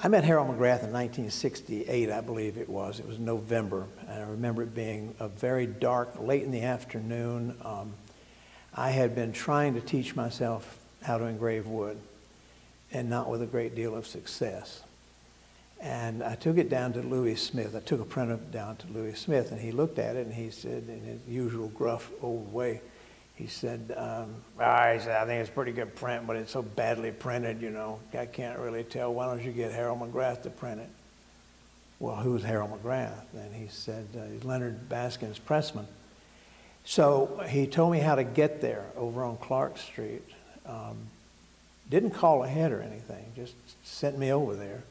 I met Harold McGrath in 1968, I believe it was. It was November, and I remember it being a very dark, late in the afternoon. I had been trying to teach myself how to engrave wood, and not with a great deal of success. And I took it down to Louis Smith. I took a printer down to Louis Smith, and he looked at it, and he said, in his usual gruff old way, he said, I think it's a pretty good print, but it's so badly printed, you know, I can't really tell. Why don't you get Harold McGrath to print it? Well, who's Harold McGrath? And he said, he's Leonard Baskin's pressman. So he told me how to get there over on Clark Street. Didn't call ahead or anything, just sent me over there.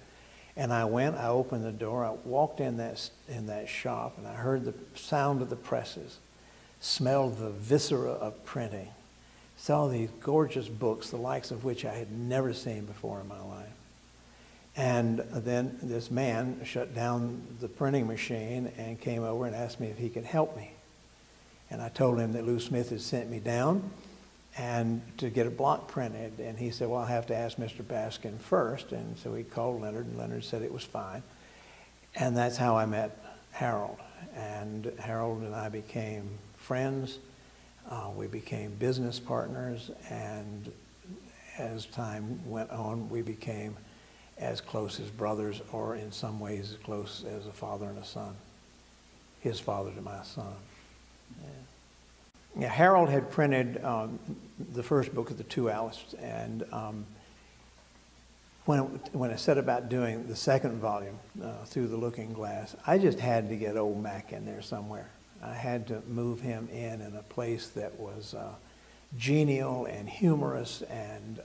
And I went, I opened the door, I walked in that shop, and I heard the sound of the presses, smelled the viscera of printing, saw these gorgeous books, the likes of which I had never seen before in my life. And then this man shut down the printing machine and came over and asked me if he could help me. And I told him that Lou Smith had sent me down and to get a block printed. And he said, well, I'll have to ask Mr. Baskin first. And so he called Leonard, and Leonard said it was fine. And that's how I met Harold. And Harold and I became friends. We became business partners. And as time went on, we became as close as brothers, or in some ways as close as a father and a son. His father to my son. Yeah, Harold had printed the first book of the Two Alice, and when I set about doing the second volume, Through the Looking Glass, I just had to get old Mac in there somewhere. I had to move him in a place that was genial and humorous and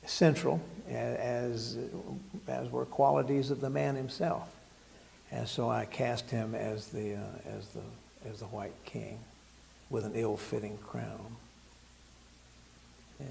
central, as were qualities of the man himself. And so I cast him as the White King with an ill-fitting crown. Yeah.